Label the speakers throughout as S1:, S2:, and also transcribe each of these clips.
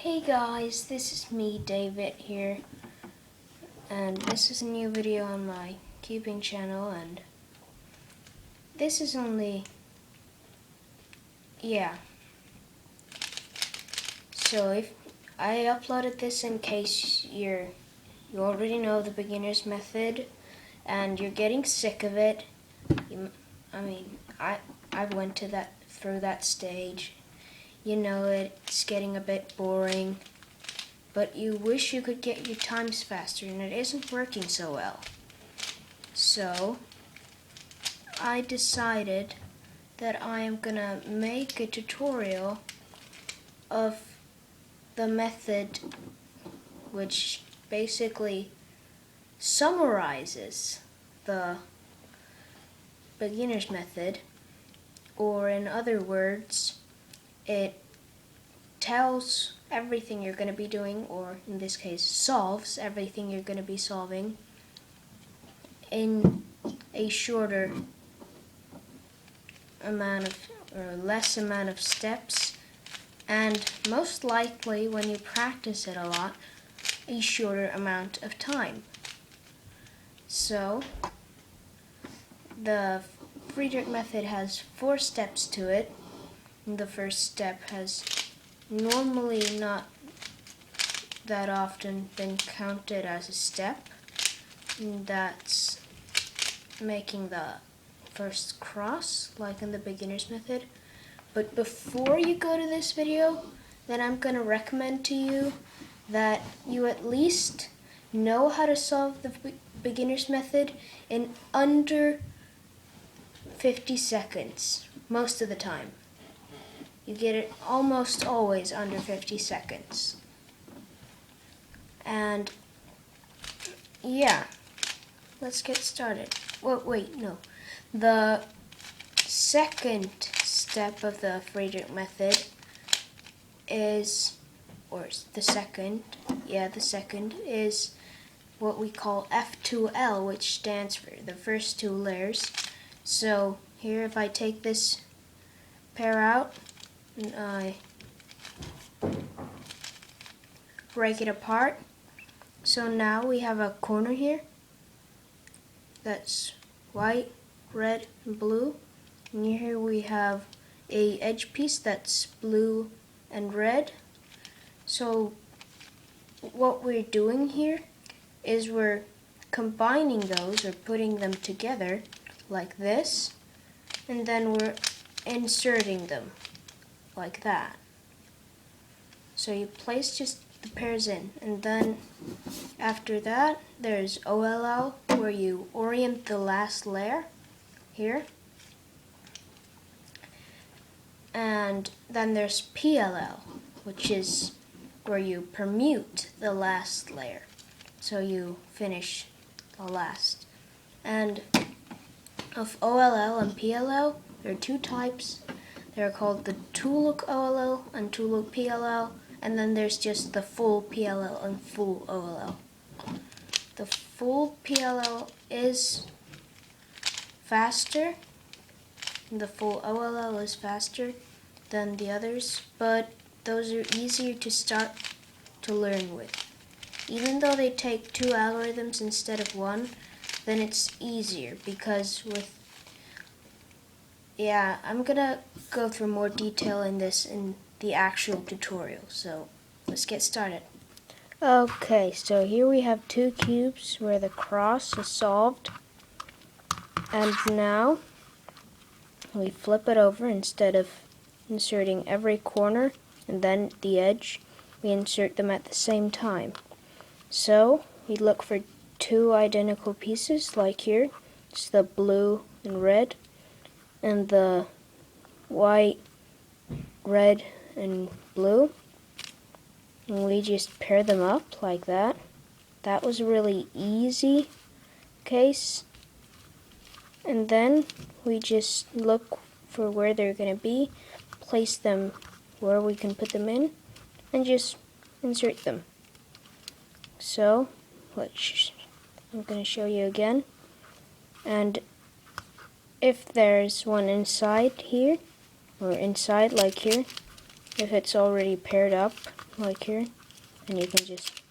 S1: Hey guys, this is me, David here, and this is a new video on my cubing channel, and this is only, so if I uploaded this in case you already know the beginner's method and you're getting sick of it. I went through that stage. You know it's getting a bit boring, but you wish you could get your times faster and it isn't working so well. So I decided that I am gonna make a tutorial of the method which basically summarizes the beginner's method, or in other words, it tells everything you're going to be doing, or in this case solves everything you're going to be solving in a shorter amount of, or less amount of steps, and most likely when you practice it a lot, a shorter amount of time. So the Friedrich method has 4 steps to it. The first step has normally not that often been counted as a step. That's making the first cross, like in the beginner's method. But before you go to this video, then I'm going to recommend to you that you at least know how to solve the beginner's method in under 50 seconds, most of the time. You get it almost always under 50 seconds. And yeah, let's get started. Wait, no. The second step of the Friedrich method is, the second is what we call F2L, which stands for the first 2 layers. So here, if I take this pair out and I break it apart, so now we have a corner here that's white, red, and blue, and here we have a edge piece that's blue and red. So what we're doing here is we're combining those, or putting them together like this, and then we're inserting them like that. So you place just the pairs in, and then after that there's OLL, where you orient the last layer here, and then there's PLL, which is where you permute the last layer, so you finish the last. And of OLL and PLL, there are 2 types. They're called the two-look OLL and two-look PLL, and then there's just the full PLL and full OLL. The full PLL is faster, and the full OLL is faster than the others, but those are easier to start to learn with. Even though they take 2 algorithms instead of 1, then it's easier, because I'm gonna go through more detail in this in the actual tutorial, so let's get started. Okay, so here we have 2 cubes where the cross is solved, and now we flip it over. Instead of inserting every corner and then the edge, we insert them at the same time. So we look for 2 identical pieces, like here. It's the blue and red, and the white, red, and blue. And we just pair them up like that. That was a really easy case. And then we just look for where they're going to be, place them where we can put them in, and just insert them. So I'm going to show you again. And if there's one inside here, or inside like here, if it's already paired up, like here, then you can just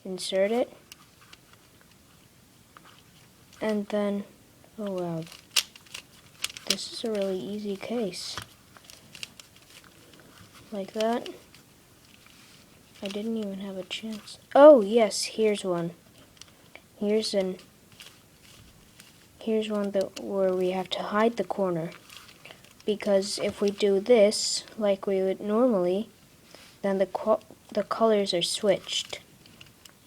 S1: insert it. And then, oh wow, this is a really easy case. Like that. I didn't even have a chance. Oh yes, here's one. Here's one where we have to hide the corner. Because if we do this like we would normally, then the colors are switched.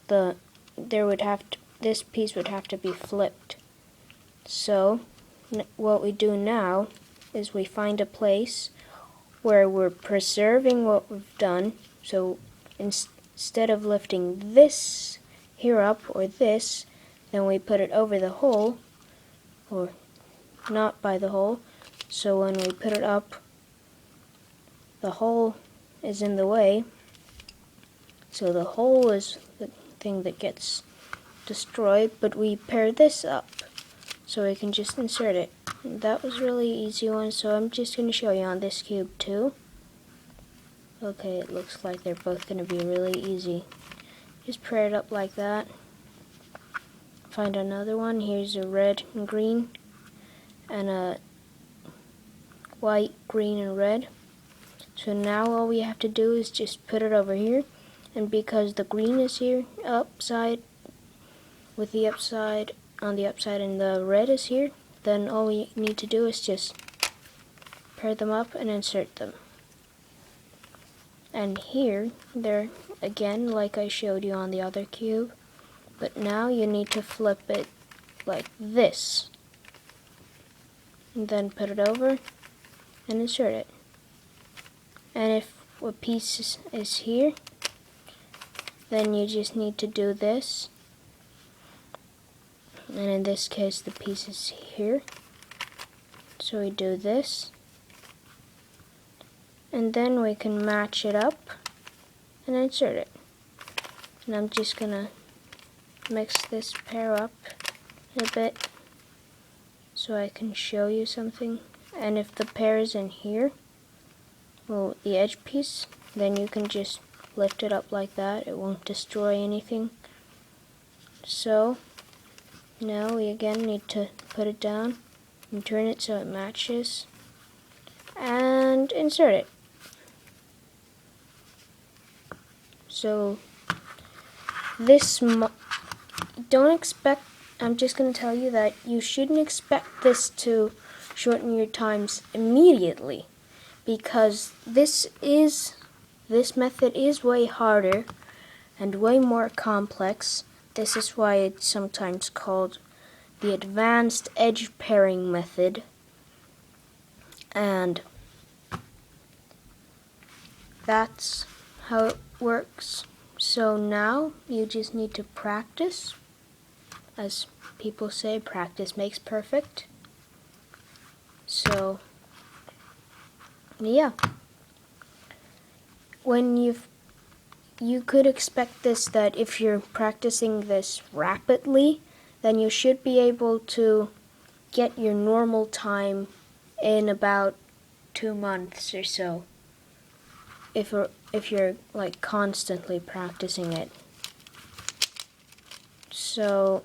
S1: This piece would have to be flipped. So what we do now is we find a place where we're preserving what we've done. So instead of lifting this here up or this, then we put it over the hole, or not by the hole. So when we put it up, the hole is in the way. So the hole is the thing that gets destroyed, but we pair this up so we can just insert it. That was really easy one, so I'm just going to show you on this cube too. Okay, it looks like they're both going to be really easy. Just pair it up like that. Find another one. Here's a red and green, and a white, green, and red. So now all we have to do is just put it over here, and because the green is here upside with the upside on the upside and the red is here, then all we need to do is just pair them up and insert them. And here they're again like I showed you on the other cube, but now you need to flip it like this and then put it over and insert it. And if a piece is here, then you just need to do this. And in this case, the piece is here. So we do this. And then we can match it up and insert it. And I'm just going to mix this pair up a bit so I can show you something. And if the pair is in here, well, the edge piece, then you can just lift it up like that. It won't destroy anything. So now we again need to put it down and turn it so it matches and insert it. So this don't expect, I'm just going to tell you that you shouldn't expect this to shorten your times immediately, because this method is way harder and way more complex. This is why it's sometimes called the advanced edge pairing method. And that's how it works. So now you just need to practice. As people say, practice makes perfect. So yeah, when you could expect this, that if you're practicing this rapidly, then you should be able to get your normal time in about 2 months or so, if you're like constantly practicing it. So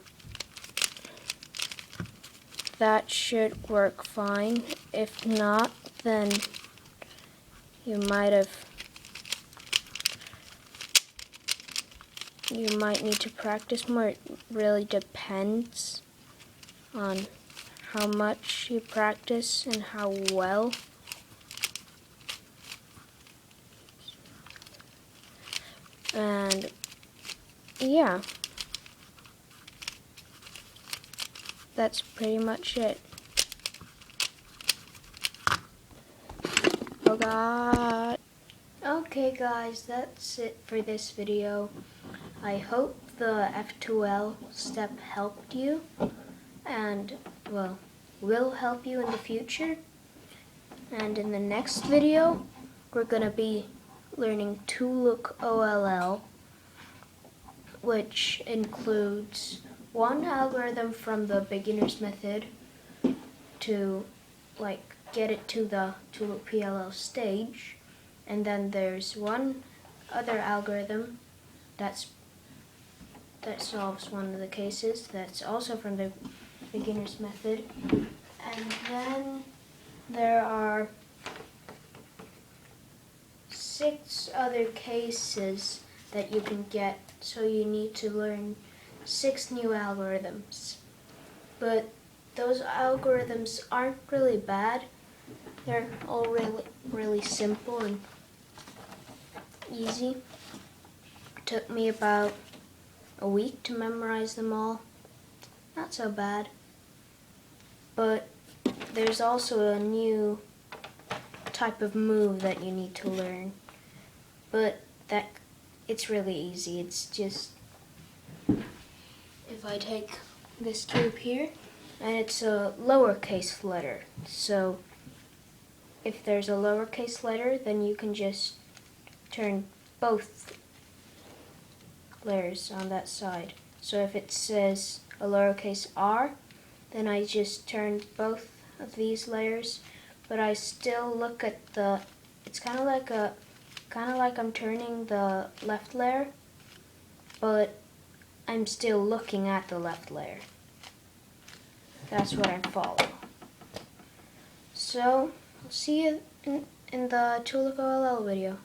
S1: that should work fine. If not, then you might need to practice more. It really depends on how much you practice and how well. And yeah, that's pretty much it. Oh God. Okay guys, that's it for this video. I hope the F2L step helped you, and well, will help you in the future. And in the next video, we're gonna be learning 2-look OLL, which includes one algorithm from the beginner's method to like get it to the 2-look PLL stage, And then there's one other algorithm that solves one of the cases that's also from the beginner's method. And then there are 6 other cases that you can get, so you need to learn 6 new algorithms. But those algorithms aren't really bad. They're all really simple and easy. It took me about a week to memorize them all. Not so bad. But there's also a new type of move that you need to learn. But it's really easy. It's just, if I take this cube here, and it's a lowercase letter. So if there's a lowercase letter, then you can just turn both letters on that side. So if it says a lowercase r, then I just turn both of these layers, but I still look at it's kind of like I'm turning the left layer, but I'm still looking at the left layer. That's what I follow. So, I'll see you in the 2LL video.